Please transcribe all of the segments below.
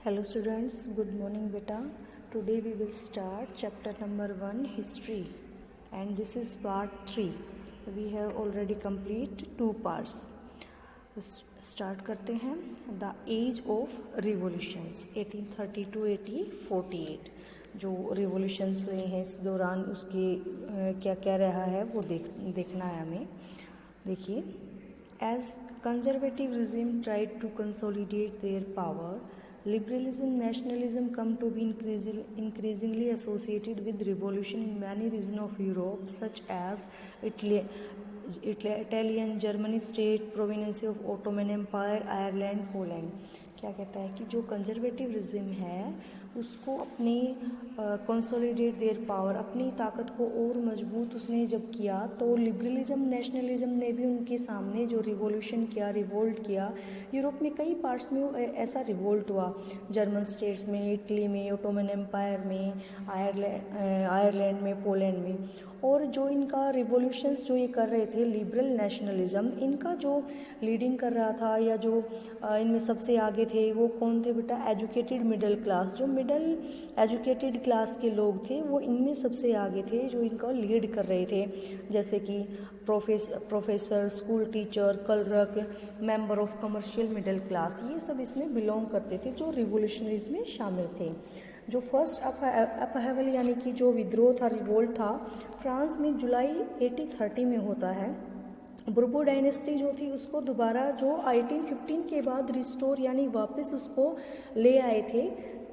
Hello students, good morning beta. Today we will start chapter number 1 history and this is part 3. We have already completed 2 parts. Start करते हैं. The age of revolutions 1830 to 1848. जो revolutions हुए हैं इस दौरान उसके क्या क्या रहा है वो देखना है हमें. देखिए, as conservative regime tried to consolidate their power, liberalism nationalism come to be increasingly associated with revolution in many regions of Europe, such as Italian, Germany state, province of Ottoman Empire, Ireland, Poland. क्या कहता है कि जो conservative regime है उसको अपनी consolidate their power, अपनी ताकत को और मजबूत उसने जब किया तो लिबरलिज्म नेशनलिज्म ने भी उनके सामने जो रिवॉल्यूशन किया, रिवोल्ट किया. यूरोप में कई पार्ट्स में ऐसा रिवोल्ट हुआ, जर्मन स्टेट्स में, इटली में, ओटोमन एम्पायर में, आयरलैंड में, पोलैंड में. और जो इनका रिवॉल्यूशंस जो ये कर रहे थे, लिबरल नेशनलिज्म, इनका जो लीडिंग कर रहा था या जो इनमें सबसे आगे थे वो कौन थे बेटा? Educated middle class. जो मिडिल एजुकेटेड क्लास के लोग थे वो इनमें सबसे आगे थे, जो इनका लीड कर रहे थे, जैसे कि professor, school teacher, clerk, member of commercial middle class, ये सब इसमें बिलोंग करते थे जो रिवोल्यूशनरीज में शामिल थे. जो फर्स्ट अपहेवल यानी कि जो विद्रोह था, रिवोल्ट था, फ्रांस में जुलाई 1830 में होता है. बुर्बो डायनेस्टी जो थी उसको दोबारा जो 1815 के बाद रिस्टोर यानी वापस उसको ले आए थे,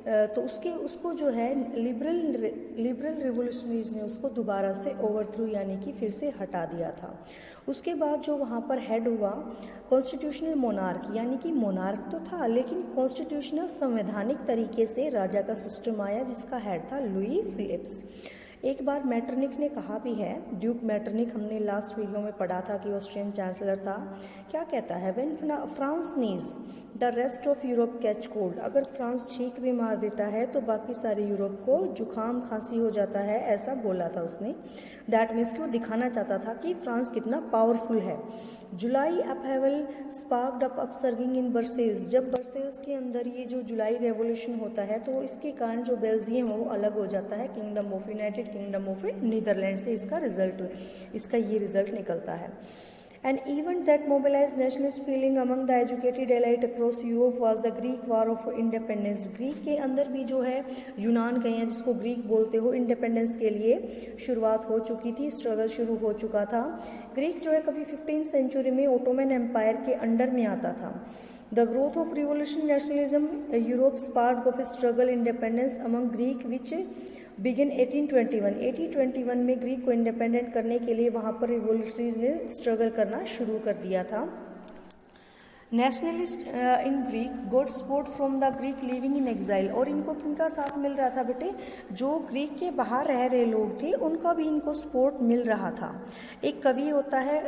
तो उसको जो है लिबरल रिवोल्यूशनरीज ने उसको दोबारा से ओवरथ्रू यानी कि फिर से हटा दिया था. उसके बाद जो वहाँ पर हेड हुआ कॉन्स्टिट्यूशनल मोनार्क, यानी कि मोनार्क तो था लेकिन कॉन्स्टिट्यूशनल संवैधानिक तरीके से राजा का सिस्टम आया जिसका हेड था लुई फिलिप्स. एक बार मैटरनिक ने कहा भी है, ड्यूक मैटरनिक, हमने लास्ट वीडियो में पढ़ा था कि ऑस्ट्रियन चांसलर था. क्या कहता है? When France knees the rest of Europe catch cold, अगर फ्रांस छींक भी मार देता है तो बाकी सारे यूरोप को जुकाम खांसी हो जाता है, ऐसा बोला था उसने. दैट मीन्स कि वो दिखाना चाहता था कि फ्रांस कितना पावरफुल है. जुलाई अपहेवल स्पार्क्ड अप अपसर्गिंग इन बर्सेल्स, जब बर्सेल्स के अंदर ये जो जुलाई रेवोल्यूशन होता है तो इसके कारण जो बेल्जियम है वो अलग हो जाता है Kingdom of United Kingdom of Netherland से. इसका ये रिजल्ट निकलता है. An event that mobilized nationalist feeling among the educated elite across Europe was the Greek War of Independence. Greek के अंदर भी जो है, यूनान कहें हैं जिसको ग्रीक बोलते हो, इंडिपेंडेंस के लिए शुरुआत हो चुकी थी, स्ट्रगल शुरू हो चुका था. ग्रीक जो है कभी 15th सेंचुरी में ओटोमन एम्पायर के अंडर में आता था. The growth of revolution nationalism Europe sparked of a struggle independence among Greek which began 1821. 1821 में ग्रीक को इंडिपेंडेंट करने के लिए वहाँ पर रिवोल्यूशनरीज ने स्ट्रगल करना शुरू कर दिया था. Nationalist in Greek got support from the Greek living in exile, और इनको किनका साथ मिल रहा था बेटे? जो ग्रीक के बाहर रह रहे लोग थे उनका भी इनको सपोर्ट मिल रहा था. एक कवि होता है,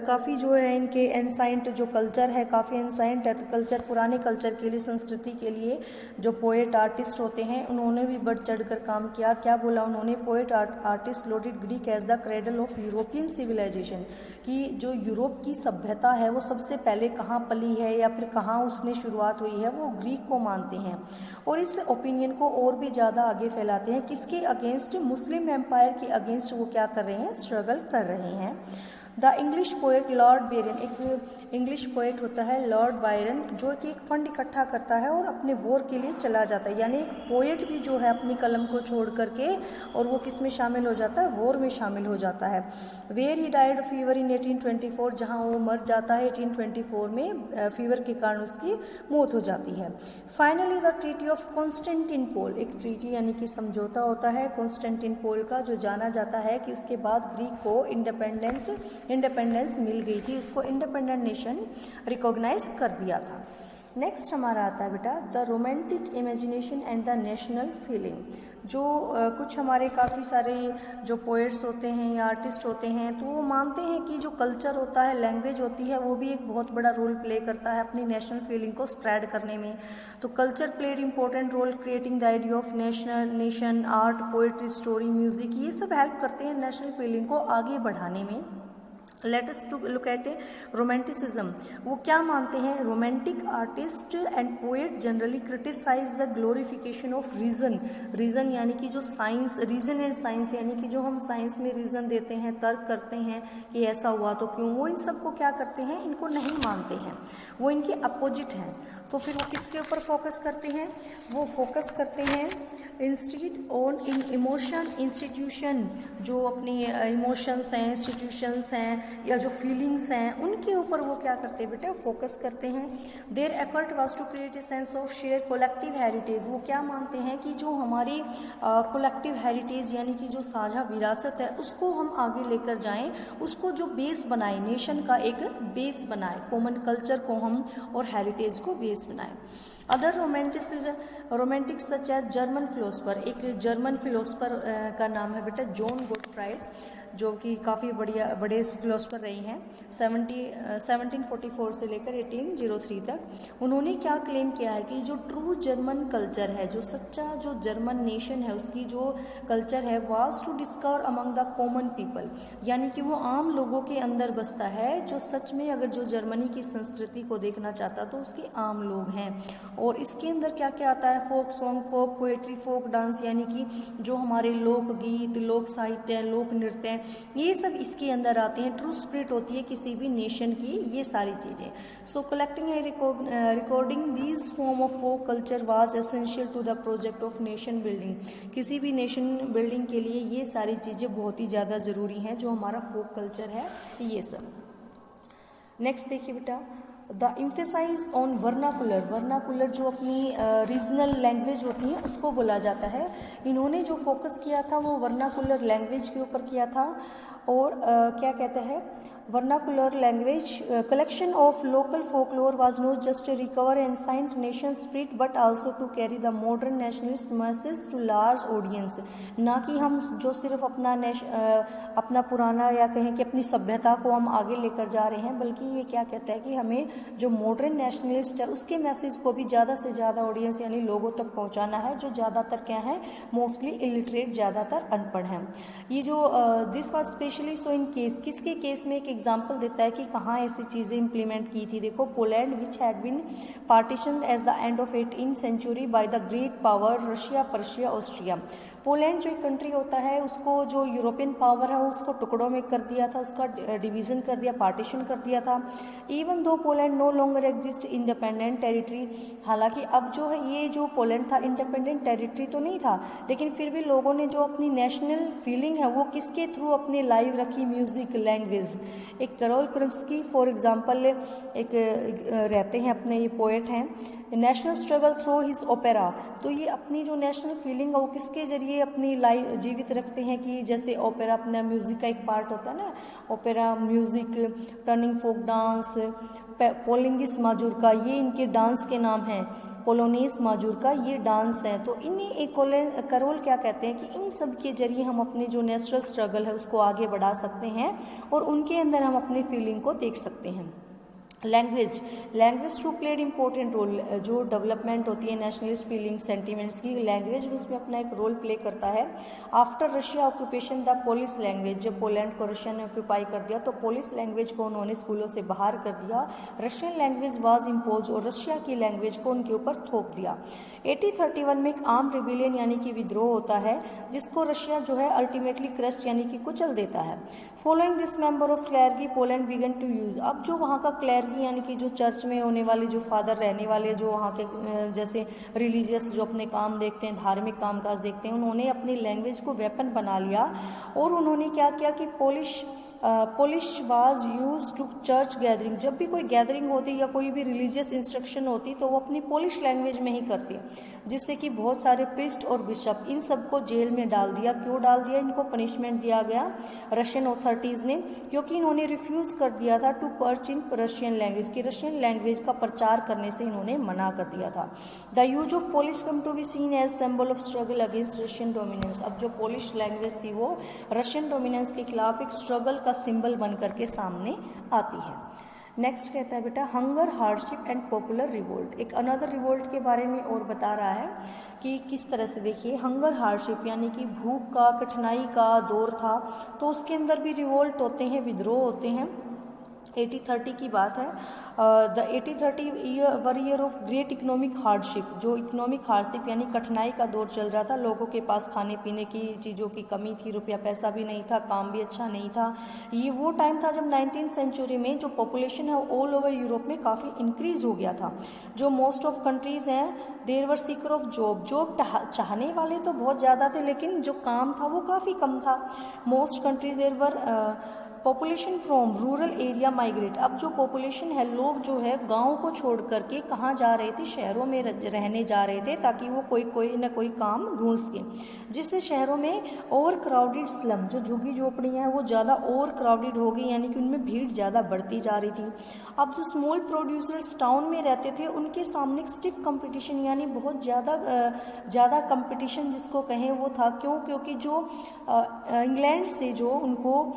काफ़ी जो है इनके एंसाइंट जो कल्चर है, काफ़ी एंसाइंट है, तो कल्चर, पुराने कल्चर के लिए, संस्कृति के लिए जो पोएट आर्टिस्ट होते हैं उन्होंने भी बढ़ चढ़ कर काम किया. क्या बोला उन्होंने? Poet artist lauded Greek as the cradle of European civilisation, कि जो यूरोप की सभ्यता है वो सबसे पहले कहाँ पली है या फिर कहाँ उसने शुरुआत हुई है, वो ग्रीक को मानते हैं. और इस ओपिनियन को और भी ज़्यादा आगे फैलाते हैं. किसके अगेंस्ट? मुस्लिम एम्पायर के अगेंस्ट वो क्या कर रहे हैं? स्ट्रगल कर रहे हैं. The English poet Lord Byron, एक इंग्लिश पोएट होता है लॉर्ड बायरन, जो कि एक फंड इकट्ठा करता है और अपने वॉर के लिए चला जाता है. यानी एक पोएट भी जो है अपनी कलम को छोड़ करके और वो किस में शामिल हो जाता है? वॉर में शामिल हो जाता है. Where he died fever in 1824, जहाँ वो मर जाता है 1824 में, फीवर के कारण उसकी मौत हो जाती है. Finally the treaty of Constantinople, एक ट्रीटी यानी कि समझौता होता है कॉन्स्टेंटिनोपल का, जो जाना जाता है कि उसके बाद ग्रीक को इंडिपेंडेंस मिल गई थी, इसको इंडिपेंडेंट नेशन रिकॉग्नाइज कर दिया था. नेक्स्ट हमारा आता है बेटा the romantic imagination and the national feeling. जो कुछ हमारे काफ़ी सारे जो पोएट्स होते हैं या आर्टिस्ट होते हैं तो वो मानते हैं कि जो कल्चर होता है, लैंग्वेज होती है, वो भी एक बहुत बड़ा रोल प्ले करता है अपनी नेशनल फीलिंग को स्प्रेड करने में. तो culture played important role creating the idea of nation. Art, poetry, story, music, ये सब हेल्प करते हैं नेशनल फीलिंग को आगे बढ़ाने में. Let us to look at romanticism. वो क्या मानते हैं? Romantic artist and poet generally criticize the glorification of reason. Reason यानी कि जो साइंस, रीजन एंड साइंस यानी कि जो हम साइंस में रीजन देते हैं, तर्क करते हैं कि ऐसा हुआ तो क्यों, वो इन सबको क्या करते हैं? इनको नहीं मानते हैं, वो इनके अपोजिट हैं। तो फिर वो किसके ऊपर फोकस करते हैं? वो फोकस करते हैं instead on in emotion institution. जो अपनी इमोशंस हैं, इंस्टीट्यूशंस हैं या जो फीलिंग्स हैं, उनके ऊपर वो क्या करते हैं बेटा? फोकस करते हैं। Their effort was to create a sense of share collective heritage. वो क्या मानते हैं कि जो हमारी कोलेक्टिव हेरिटेज यानी कि जो साझा विरासत है, उसको हम आगे लेकर जाएं, उसको जो बेस बनाए, नेशन का एक बेस बनाए, कॉमन कल्चर को हम और हेरिटेज को बेस बनाए। Other romantic such as German philosopher. एक जर्मन फिलोसफर का नाम है बेटा जॉन गोटफ्राइड, जो कि काफ़ी बड़े फिलोसफर रही हैं 1744 से लेकर 1803 तक। उन्होंने क्या क्लेम किया है कि जो ट्रू जर्मन कल्चर है, जो सच्चा जो जर्मन नेशन है, उसकी जो कल्चर है, was to discover among the common people. यानी कि वो आम लोगों के अंदर बसता है, जो सच में अगर जो जर्मनी की संस्कृति को देखना चाहता तो उसके आम लोग हैं। और इसके अंदर क्या क्या आता है? फोक सॉन्ग, फोक पोएट्री, फोक डांस, यानी कि जो हमारे लोकगीत, लोक साहित्य, लोक नृत्य, ये सब इसके अंदर आते हैं। ट्रू स्पिरिट होती है किसी भी नेशन की, ये सारी चीज़ें। So collecting and recording these form of folk culture was essential to the project of nation building. किसी भी नेशन बिल्डिंग के लिए ये सारी चीज़ें बहुत ही ज़्यादा ज़रूरी हैं, जो हमारा फोक कल्चर है ये सब। नेक्स्ट देखिए बेटा, the emphasise on vernacular. Vernacular जो अपनी रीजनल लैंग्वेज होती है उसको बोला जाता है। इन्होंने जो फोकस किया था वो वर्नाकुलर लैंग्वेज के ऊपर किया था। और क्या कहते हैं? vernacular language collection of local folklore was not just to recover ancient nation spirit but also to carry the modern nationalist message to large audience। ना कि हम जो सिर्फ अपना पुराना या कहें कि अपनी सभ्यता को हम आगे लेकर जा रहे हैं, बल्कि ये क्या कहता है कि हमें जो मॉडर्न नेशनलिस्ट है उसके मैसेज को भी ज़्यादा से ज़्यादा ऑडियंस यानी लोगों तक पहुँचाना है, जो ज़्यादातर क्या है? मोस्टली इलिटरेट, ज़्यादातर अनपढ़ हैं। ये जो this was specially so in case, किसके केस में? एक एग्जाम्पल देता है कि कहाँ ऐसी चीज़ें इंप्लीमेंट की थी। देखो, Poland which had been partition as the end of 18th century by the great power Russia, Persia, Austria. Poland जो एक कंट्री होता है, उसको जो यूरोपियन पावर है उसको टुकड़ों में कर दिया था, उसका डिवीज़न कर दिया, पार्टीशन कर दिया था। Even though Poland no longer exist independent territory. हालांकि अब जो है ये जो पोलैंड था इंडिपेंडेंट टेरिटरी तो नहीं था, लेकिन फिर भी लोगों ने जो अपनी नेशनल फीलिंग है वो किसके थ्रू अपने लाइव रखी? Music, language. एक करोल क्रम्स्की फॉर एग्जांपल एक रहते हैं अपने, ये पोएट हैं, national struggle through his opera. तो ये अपनी जो नेशनल फीलिंग है वो किसके जरिए अपनी लाइव जीवित रखते हैं कि जैसे ओपेरा अपना म्यूज़िक का एक पार्ट होता है ना, opera music, turning folk dance, polonaise mazurka, ये इनके डांस के नाम हैं। पोलोनीस माजूरका ये डांस है। तो इन्हें एक करोल क्या कहते हैं कि इन सब के जरिए हम अपनी जो नेशनल स्ट्रगल है उसको आगे बढ़ा सकते हैं और उनके अंदर हम अपनी फीलिंग को देख सकते हैं। Language too played important role. जो डेवलपमेंट होती है नेशनलिस्ट फीलिंग सेंटीमेंट्स की, लैंग्वेज उसमें अपना एक रोल प्ले करता है। After Russia occupation the Polish language, जब पोलैंड को रशिया ने ऑक्यूपाई कर दिया तो पोलिश लैंग्वेज को उन्होंने स्कूलों से बाहर कर दिया। रशियन लैंग्वेज वाज इम्पोज, और रशिया की लैंग्वेज को उनके ऊपर थोप दिया। 1831 में एक आर्म रिबेलियन यानी कि विद्रोह होता है, जिसको रशिया जो है अल्टीमेटली क्रस्ट यानी कि कुचल देता है। Following this member of clergy Poland began to use. अब जो वहाँ का क्लैरगी यानी कि जो चर्च में होने वाले जो फादर रहने वाले, जो वहाँ के जैसे रिलीजियस जो अपने काम देखते हैं, धार्मिक कामकाज देखते हैं, उन्होंने अपनी लैंग्वेज को वेपन बना लिया और उन्होंने क्या किया कि Polish was use to church gathering. जब भी कोई गैदरिंग होती या कोई भी रिलीजियस इंस्ट्रक्शन होती तो वो अपनी पोलिश लैंग्वेज में ही करती, जिससे कि बहुत सारे प्रिस्ट और बिशप इन सबको जेल में डाल दिया। क्यों डाल दिया? इनको पनिशमेंट दिया गया रशियन अथॉरिटीज़ ने, क्योंकि इन्होंने रिफ्यूज़ कर दिया था to preach in Russian language की, रशियन लैंग्वेज का प्रचार करने से इन्होंने मना कर दिया था। The use of Polish come to be seen as symbol of struggle against Russian dominance. अब जो पोलिश लैंग्वेज थी वो रशियन डोमिनेंस के खिलाफ एक स्ट्रगल का सिंबल बन करके सामने आती है। नेक्स्ट कहता है बेटा hunger, hardship and popular revolt. एक अनदर रिवोल्ट के बारे में और बता रहा है कि किस तरह से, देखिए हंगर हार्डशिप यानी कि भूख का, कठिनाई का दौर था, तो उसके अंदर भी रिवोल्ट होते हैं, विद्रोह होते हैं। 1830 की बात है। The 1830 year of great economic hardship, जो इकोनॉमिक हार्डशिप यानी कठिनाई का दौर चल रहा था, लोगों के पास खाने पीने की चीज़ों की कमी थी, रुपया पैसा भी नहीं था, काम भी अच्छा नहीं था। ये वो टाइम था जब 19th सेंचुरी में जो पॉपुलेशन है ऑल ओवर यूरोप में काफ़ी इंक्रीज हो गया था। जो मोस्ट ऑफ कंट्रीज़ हैं देर वर सीकर ऑफ जॉब, जॉब चाहने वाले तो बहुत ज़्यादा थे, लेकिन जो काम था वो काफ़ी कम था। Most countries there were population from rural area migrate. अब जो पॉपुलेशन है, लोग जो है गाँव को छोड़ करके कहाँ जा रहे थे, शहरों में रहने जा रहे थे, ताकि वो कोई ना कोई काम ढूंढ सके, जिससे शहरों में ओवर क्राउडेड स्लम, जो झुग्गी झोपड़ियाँ हैं वो ज़्यादा ओवर क्राउडेड हो गई, यानी कि उनमें भीड़ ज़्यादा बढ़ती जा रही थी। अब जो स्मॉल प्रोड्यूसर्स टाउन में रहते थे, उनके सामने स्टिफ कंपटीशन, यानी बहुत ज़्यादा कंपटीशन जिसको कहें वो था। क्यों? क्योंकि जो इंग्लैंड से जो उनको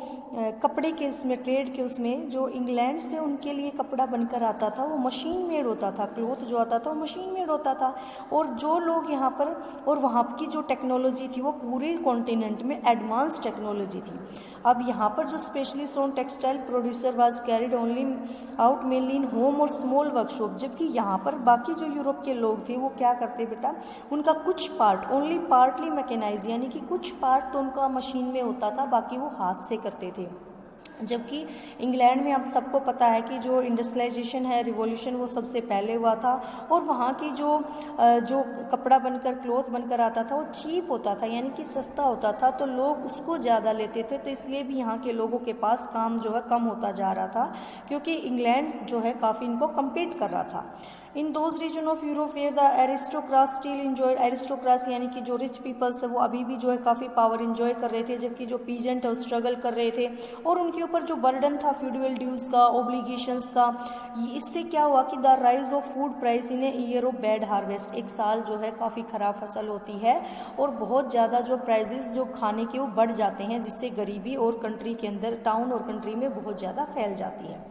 कपड़े के उसमें, ट्रेड के उसमें, जो इंग्लैंड से उनके लिए कपड़ा बनकर आता था वो मशीन मेड होता था, क्लॉथ जो आता था वो मशीन मेड होता था। और जो लोग यहाँ पर, और वहाँ की जो टेक्नोलॉजी थी वो पूरे कॉन्टिनेंट में एडवांस टेक्नोलॉजी थी। अब यहाँ पर जो specialist on textile producer was carried only out mainly in home और स्मॉल वर्कशॉप, जबकि यहाँ पर बाकी जो यूरोप के लोग थे वो क्या करते बेटा, उनका कुछ पार्ट ओनली पार्टली मैकेनाइज, यानी कि कुछ पार्ट तो उनका मशीन में होता था, बाकी वो हाथ से करते थे। जबकि इंग्लैंड में आप सबको पता है कि जो इंडस्ट्रियलाइजेशन है, रिवॉल्यूशन, वो सबसे पहले हुआ था, और वहाँ की जो कपड़ा बनकर, क्लॉथ बनकर आता था वो चीप होता था, यानी कि सस्ता होता था, तो लोग उसको ज़्यादा लेते थे। तो इसलिए भी यहाँ के लोगों के पास काम जो है कम होता जा रहा था, क्योंकि इंग्लैंड जो है काफ़ी इनको कम्पीट कर रहा था। In those region of Europe where the aristocracy still enjoyed, aristocracy यानी कि जो रिच पीपल्स है वो अभी भी जो है काफ़ी पावर इंजॉय कर रहे थे, जबकि जो पीजेंट है वो स्ट्रगल कर रहे थे, और उनके ऊपर जो बर्डन था फ्यूडल ड्यूज का, ओब्लिगेशंस का। इससे क्या हुआ कि the rise of food price in a year of bad harvest, एक साल जो है काफ़ी ख़राब फसल होती है और बहुत ज़्यादा जो प्राइजेस जो खाने के वो बढ़ जाते हैं, जिससे गरीबी और कंट्री के अंदर, टाउन और कंट्री में बहुत ज़्यादा फैल जाती है।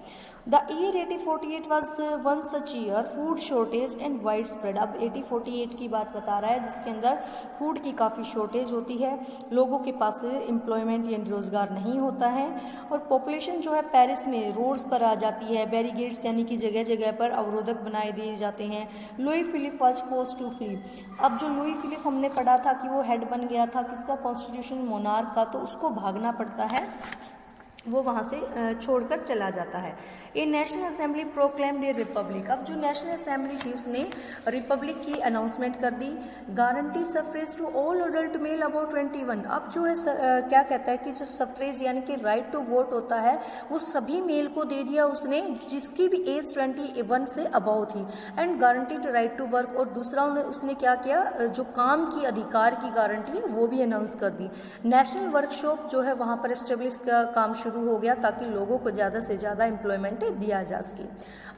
The year 1848 was one such year, food shortage and wide spread. अब 1848 की बात बता रहा है, जिसके अंदर फूड की काफ़ी शॉर्टेज होती है, लोगों के पास एम्प्लॉयमेंट यानी रोज़गार नहीं होता है, और पॉपुलेशन जो है पेरिस में रोड्स पर आ जाती है, बैरिगेड्स यानी कि जगह जगह पर अवरोधक बनाए दिए जाते हैं। Louis Philippe was forced to flee. अब जो लुई फिलिप हमने पढ़ा था कि वो हेड बन गया था किसका, कॉन्स्टिट्यूशन मोनार्क का, तो उसको भागना पड़ता है, वो वहाँ से छोड़कर चला जाता है। ये नेशनल असेंबली प्रोक्लेम्ड ए रिपब्लिक। अब जो नेशनल असेंबली थी उसने रिपब्लिक की अनाउंसमेंट कर दी। Guarantee suffrage to all adult male about 21। अब जो है क्या कहता है कि जो सफ्रेज यानी कि राइट टू वोट होता है वो सभी मेल को दे दिया उसने, जिसकी भी एज 21 से अबाउ थी। And guarantee to right to work, और दूसरा उसने क्या किया, जो काम की अधिकार की गारंटी है वो भी अनाउंस कर दी। नेशनल वर्कशॉप जो है वहाँ पर एस्टेब्लिश का काम शुरू हो गया, ताकि लोगों को ज़्यादा से ज़्यादा एम्प्लॉयमेंट दिया जा सके।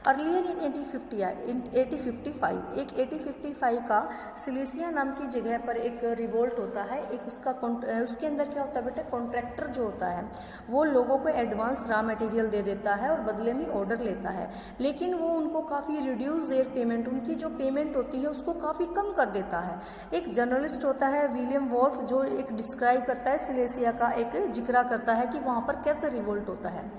अर्लियर इन 1855 एक 1855 का सिलेसिया नाम की जगह पर एक रिवोल्ट होता है। एक उसके अंदर क्या होता है बेटा, कॉन्ट्रैक्टर जो होता है वो लोगों को एडवांस रॉ मटेरियल दे देता है और बदले में ऑर्डर लेता है, लेकिन वो उनको काफ़ी रिड्यूस देयर पेमेंट, उनकी जो पेमेंट होती है उसको काफ़ी कम कर देता है। एक जर्नलिस्ट होता है विलियम वॉल्फ, जो एक डिस्क्राइब करता है सिलेसिया का, एक जिक्र करता है कि वहाँ पर कैसे रिवोल्ट होता है।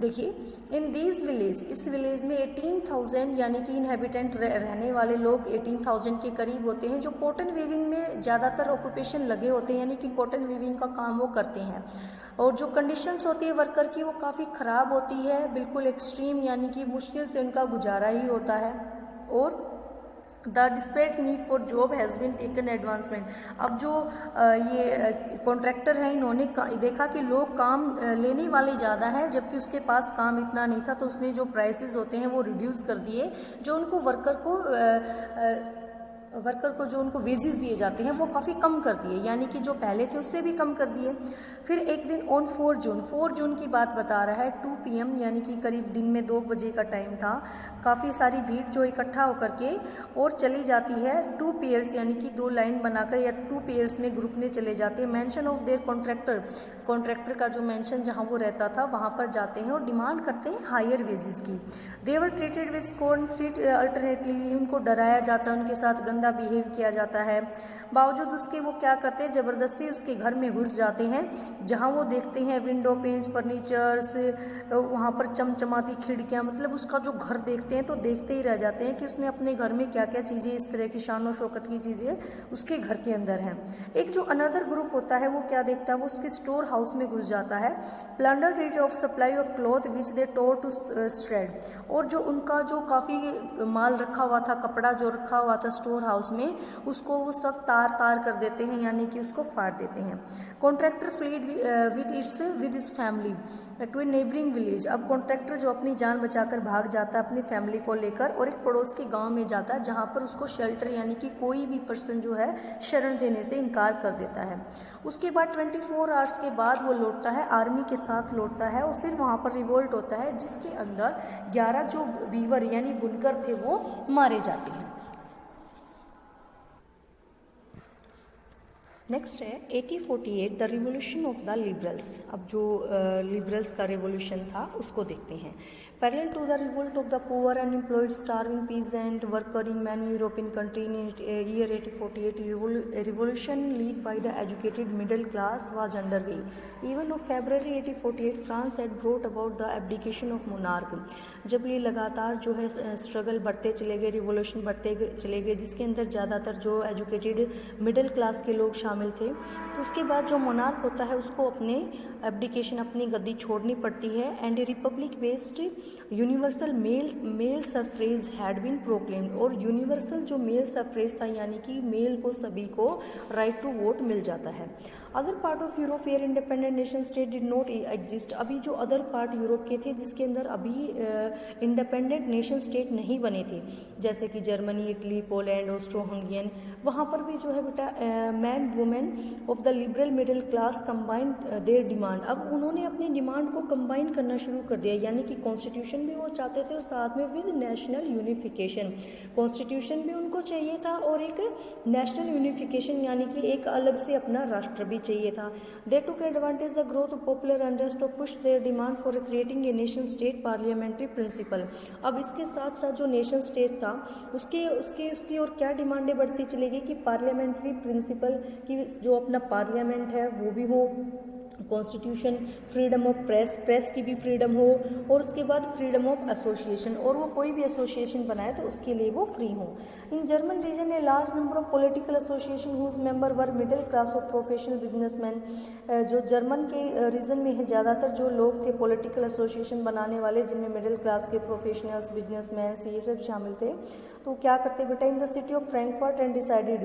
देखिए, इन दीज विलेज, इस विलेज में 18,000 यानी कि इनहेबिटेंट रहने वाले लोग 18,000 के करीब होते हैं, जो कॉटन वीविंग में ज़्यादातर ऑक्यूपेशन लगे होते हैं, यानी कि कॉटन वीविंग का काम वो करते हैं। और जो कंडीशंस होती है वर्कर की वो काफ़ी ख़राब होती है, बिल्कुल एक्सट्रीम, यानी कि मुश्किल से उनका गुजारा ही होता है। और the desperate need for job has been taken advancement. अब जो ये कॉन्ट्रैक्टर हैं, इन्होंने देखा कि लोग काम लेने वाले ज़्यादा हैं, जबकि उसके पास काम इतना नहीं था, तो उसने जो प्राइसेस होते हैं वो रिड्यूस कर दिए, जो उनको वर्कर को वर्कर को जो उनको वेजेस दिए जाते हैं वो काफ़ी कम कर दिए, यानी कि जो पहले थे उससे भी कम कर दिए। फिर एक दिन ऑन 4 जून की बात बता रहा है, 2 PM यानी कि करीब दिन में 2 बजे का टाइम था, काफ़ी सारी भीड़ जो इकट्ठा होकर के और चली जाती है 2 पेयर्स यानी कि 2 लाइन बनाकर या 2 पेयर्स में ग्रुप में चले जाते हैं। मेंशन ऑफ देयर कॉन्ट्रैक्टर का जो मेंशन जहाँ वो रहता था वहाँ पर जाते हैं और डिमांड करते हैं हायर वेजेस की। They were treated with scorn, alternately उनको डराया जाता है, उनके साथ गंदा बिहेव किया जाता है। बावजूद उसके वो क्या करते हैं, ज़बरदस्ती उसके घर में घुस जाते हैं, जहाँ वो देखते हैं विंडो पेंस, फर्नीचर्स, वहाँ पर चमचमाती खिड़कियाँ, मतलब उसका जो घर देखते हैं तो देखते ही रह जाते हैं कि उसने अपने घर में क्या क्या चीज़ें, इस तरह की शान और शौकत की चीज़ें उसके घर के अंदर हैं। एक जो अनदर ग्रुप होता है वो क्या देखता है, वो उसके स्टोर हाउस में घुस जाता है। Plunder rate of supply of cloth which they tore to shred, और जो उनका जो काफ़ी माल रखा हुआ था, कपड़ा जो रखा हुआ था स्टोर हाउस में, उसको वो सब तार कर देते हैं, यानी कि उसको फाड़ देते हैं। Contractor fled with his family to a neighbouring village. अब कॉन्ट्रैक्टर जो अपनी जान बचाकर भाग जाता है अपनी फैमिली को लेकर और एक पड़ोस के गांव में जाता है, जहां पर उसको शेल्टर यानी कि कोई भी पर्सन जो है शरण देने से इनकार कर देता है। उसके बाद 24 आवर्स के बाद वो लौटता है, आर्मी के साथ लौटता है, और फिर वहाँ पर रिवोल्ट होता है जिसके अंदर 11 जो वीवर यानी बुनकर थे वो मारे जाते हैं। नेक्स्ट है 1848 the revolution of the liberals. अब जो लिबरल्स का रिवोल्यूशन था उसको देखते हैं। Parallel to the revolt of the poor, unemployed, starving peasant worker in many European countries in year 1848, a revolution led by the educated middle class was underway. Even of February 1848, France had brought about the abdication of monarch. जब ये लगातार जो है struggle बढ़ते चले गए, revolution बढ़ते चले गए, जिसके अंदर ज़्यादातर जो एजुकेटेड मिडिल क्लास के लोग शामिल थे, तो उसके बाद जो मोनार्क होता है उसको अपने एब्डिकेशन, अपनी गद्दी छोड़नी पड़ती है। And a republic based universal male suffrage had been proclaimed, और यूनिवर्सल जो मेल सफरेज था यानी कि मेल को सभी को राइट टू वोट मिल जाता है। Other part of Europe where independent nation state did not exist. अभी जो अदर पार्ट यूरोप के थे जिसके अंदर अभी इंडिपेंडेंट नेशन स्टेट नहीं बने थे, जैसे कि Germany, Italy, Poland, Austro Hungarian, वहाँ पर भी जो है बेटा man women of the liberal middle class combined their demand. अब उन्होंने अपनी डिमांड को कंबाइन करना शुरू कर दिया, यानी कि कॉन्स्टिट्यूशन भी वो चाहते थे और साथ में विद नेशनल यूनिफिकेशन। कॉन्स्टिट्यूशन भी उनको चाहिए था और एक नेशनल यूनिफिकेशन यानी कि एक अलग से अपना राष्ट्र भी चाहिए था। They took advantage the growth of popular unrest to push their demand for creating a nation state parliamentary principle. अब इसके साथ साथ जो नेशन स्टेट था उसकी और क्या डिमांडें बढ़ती चली गई कि पार्लियामेंट्री प्रिंसिपल की जो अपना पार्लियामेंट है वो भी हो, कॉन्स्टिट्यूशन, फ्रीडम ऑफ प्रेस की भी फ्रीडम हो, और उसके बाद फ्रीडम ऑफ एसोसिएशन, और वो कोई भी एसोसिएशन बनाए तो उसके लिए वो फ्री हो। In German region a large number of political association whose member were middle class of professional businessman. जो जर्मन के रीजन में है ज़्यादातर जो लोग थे पॉलिटिकल एसोसिएशन बनाने वाले, जिनमें मिडिल क्लास के प्रोफेशनल्स, बिजनेसमैन ये सब शामिल थे। तो क्या करते बेटा, in the city of Frankfurt and decided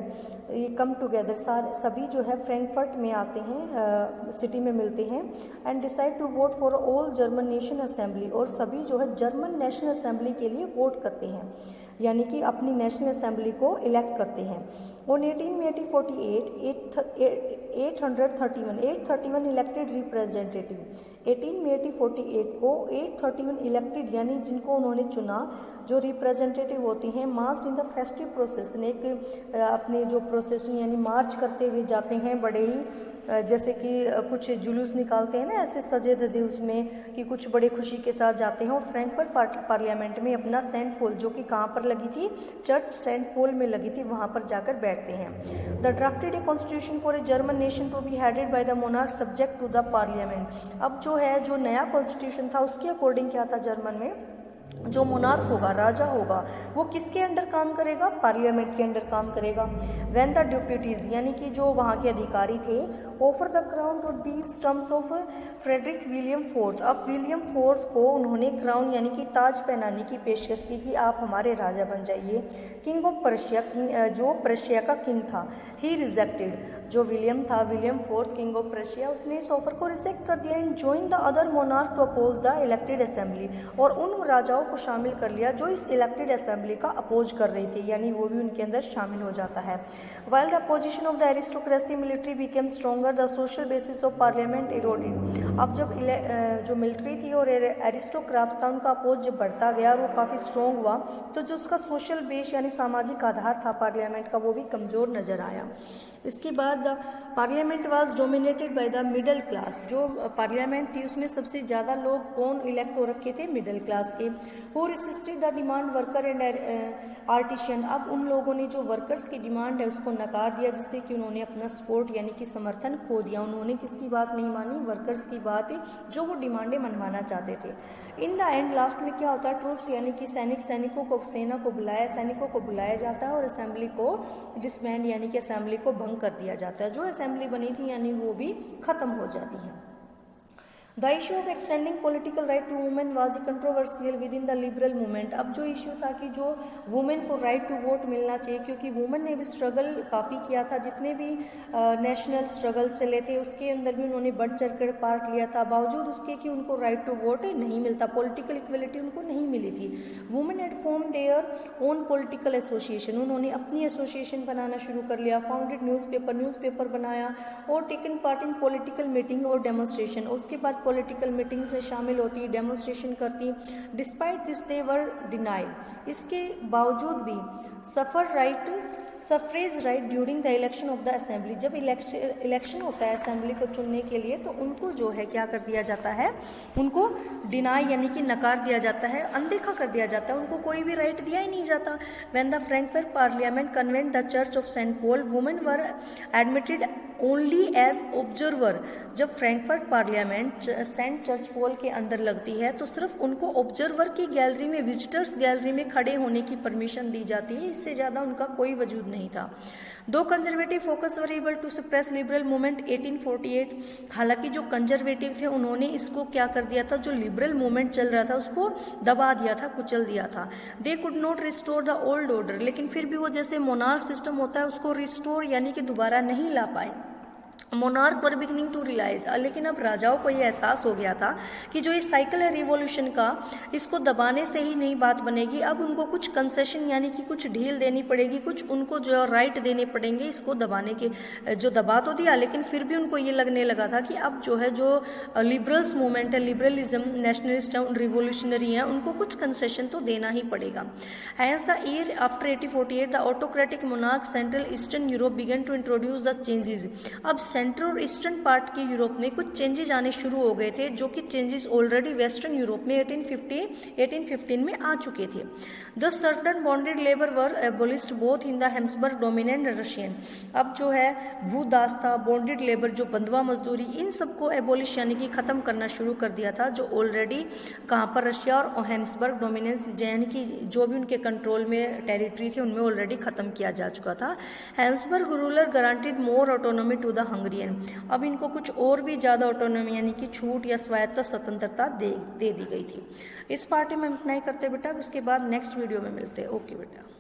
ये कम टुगेदर, सभी जो है फ्रैंकफर्ट में आते हैं, सिटी में मिलते हैं, and decide to vote for all German nation assembly, और सभी जो है जर्मन नेशनल असेंबली के लिए वोट करते हैं, यानी कि अपनी नेशनल असेंबली को इलेक्ट करते हैं। On 18 May 1848 831 elected representative. 18 May 1848 को 831 इलेक्टेड यानी जिनको उन्होंने चुना, जो रिप्रेजेंटेटिव होते हैं, मार्च इन द फेस्टिव प्रोसेसन, एक अपने जो प्रोसेसन यानी मार्च करते हुए जाते हैं, बड़े ही जैसे कि कुछ जुलूस निकालते हैं ना ऐसे सजे धजे उसमें, कि कुछ बड़े खुशी के साथ जाते हैं, और फ्रैंकफर्ट पार्लियामेंट में अपना सेंट पोल, जो कि कहाँ पर लगी थी, चर्च सेंट पोल में लगी थी, वहाँ पर जाकर बैठते हैं। They drafted a constitution for a German nation to be headed by the monarch subject to the parliament. अब जो है जो नया कॉन्स्टिट्यूशन था उसके अकॉर्डिंग क्या था, जर्मन में जो मोनार्क होगा, राजा होगा, वो किसके अंडर काम करेगा, पार्लियामेंट के अंडर काम करेगा। व्हेन द ड्यूपिटीज यानी कि जो वहाँ के अधिकारी थे, offer the crown to these terms of Frederick William fourth. अब विलियम फोर्थ को उन्होंने क्राउन यानी कि ताज पहनाने की पेशकश की कि आप हमारे राजा बन जाइए। किंग ऑफ पर्शिया, जो पर्शिया का किंग था, ही रिजेक्टेड, जो विलियम था, William fourth king of Persia, उसने इस ऑफर को रिजेक्ट कर दिया and join the other monarch to oppose the elected assembly, और उन राजाओं राजाओं को शामिल कर लिया जो इस इलेक्टेड असेंबली का अपोज कर रही थी, यानी वो भी उनके अंदर शामिल हो जाता है। While the position of the aristocracy military became stronger the social basis of parliament eroded. अब जब जो मिलिट्री थी और एरिस्टोक्रेट्स था उनका अपोज जब बढ़ता गया और वो काफ़ी स्ट्रॉन्ग हुआ, तो जो उसका सोशल बेस यानी सामाजिक आधार था पार्लियामेंट का वो भी कमज़ोर नज़र आया। इसके बाद parliament was dominated by the middle class. जो पार्लियामेंट थी उसमें सबसे ज़्यादा लोग कौन इलेक्ट हो रखे थे? मिडिल क्लास के। Who resisted the demand worker and artisan. अब उन लोगों ने जो वर्कर्स की डिमांड है उसको नकार दिया, जिससे कि उन्होंने अपना सपोर्ट यानी कि समर्थन खो दिया। उन्होंने किसकी बात नहीं मानी? वर्कर्स की बात, जो वो डिमांडें मनवाना चाहते थे। इन द एंड लास्ट में क्या होता है? ट्रूप्स यानी कि सैनिकों को सैनिकों को बुलाया जाता है और असेंबली को डिसबैंड यानी कि असेंबली को भंग कर दिया जाता है। जो असेंबली बनी थी यानी वो भी खत्म हो जाती है। The issue of extending political right to women was controversial within the liberal movement. अब जो इशू था कि जो वुमेन को राइट टू वोट मिलना चाहिए, क्योंकि वुमेन ने भी स्ट्रगल काफ़ी किया था, जितने भी नेशनल स्ट्रगल चले थे उसके अंदर भी उन्होंने बढ़ चढ़ कर पार्ट लिया था, बावजूद उसके कि उनको राइट टू वोट नहीं मिलता, पॉलिटिकल इक्वलिटी उनको नहीं मिली थी। Women had form their own political association. उन्होंने अपनी एसोसिएशन बनाना शुरू कर लिया, फाउंडेड न्यूज़पेपर बनाया और taken part in political meeting और डेमोन्स्ट्रेशन। उसके बाद पॉलिटिकल मीटिंग्स में शामिल होती, डेमोन्स्ट्रेशन करती। Despite this they were denied. इसके बावजूद भी suffrage right during the election of the assembly. जब इलेक्शन होता है असेंबली को चुनने के लिए तो उनको जो है क्या कर दिया जाता है? उनको डिनाई यानी कि नकार दिया जाता है, अनदेखा कर दिया जाता है, उनको कोई भी राइट दिया ही नहीं जाता। When the Frankfurt parliament convent the church of Saint Paul, women were admitted only as observer. जब Frankfurt parliament Saint church Paul के अंदर लगती है तो सिर्फ उनको ऑब्जर्वर की गैलरी में, विजिटर्स गैलरी में खड़े होने की परमिशन दी जाती है, इससे ज़्यादा उनका कोई वजूद नहीं था। Though conservative forces were able to suppress liberal movement 1848। हालांकि जो कंजर्वेटिव थे उन्होंने इसको क्या कर दिया था? जो लिबरल मूवमेंट चल रहा था उसको दबा दिया था, कुचल दिया था। They could not restore the old order. लेकिन फिर भी वो जैसे मोनार्क सिस्टम होता है उसको रिस्टोर यानी कि दोबारा नहीं ला पाए। Monarch were beginning to realise. लेकिन अब राजाओं को ये एहसास हो गया था कि जो ये साइकिल है रिवॉल्यूशन का, इसको दबाने से ही नहीं बात बनेगी। अब उनको कुछ कंसेशन यानी कि कुछ ढील देनी पड़ेगी, कुछ उनको जो राइट देने पड़ेंगे इसको दबाने के। जो दबा तो दिया लेकिन फिर भी उनको ये लगने लगा था कि अब जो है जो लिबरल्स मूवमेंट है, लिबरलिज्म, नेशनलिस्ट है, रिवोल्यूशनरी हैं, उनको कुछ कंसेशन तो देना ही पड़ेगा। Hence the year after 1848 the autocratic monarch central eastern Europe began to introduce the changes. अब सेंट्रल और ईस्टर्न पार्ट के यूरोप में कुछ चेंजेस आने शुरू हो गए थे, जो कि चेंजेस ऑलरेडी वेस्टर्न यूरोप में 1815 में आ चुके थे। The served and bonded labour were एबोलिश्ड both in the Habsburg dominant Russian. अब जो है भूदास्ता, बॉन्डेड लेबर, जो बंधुआ मजदूरी, इन सबको एबोलिश यानी कि ख़त्म करना शुरू कर दिया था, जो ऑलरेडी कहाँ पर रशिया और हेम्सबर्ग डोमिनेंस यानी कि जो भी उनके कंट्रोल में टेरिटरी थी उनमें ऑलरेडी ख़त्म किया जा चुका था। Habsburg ruler guaranteed more autonomy to the Hungarian. अब इनको कुछ और भी ज़्यादा ऑटोनॉमी यानी कि छूट या स्वायत्ता, स्वतंत्रता दे दी गई थी। इस पार्टी में इतना ही करते बेटा, उसके बाद नेक्स्ट वीडियो में मिलते हैं। ओके बेटा।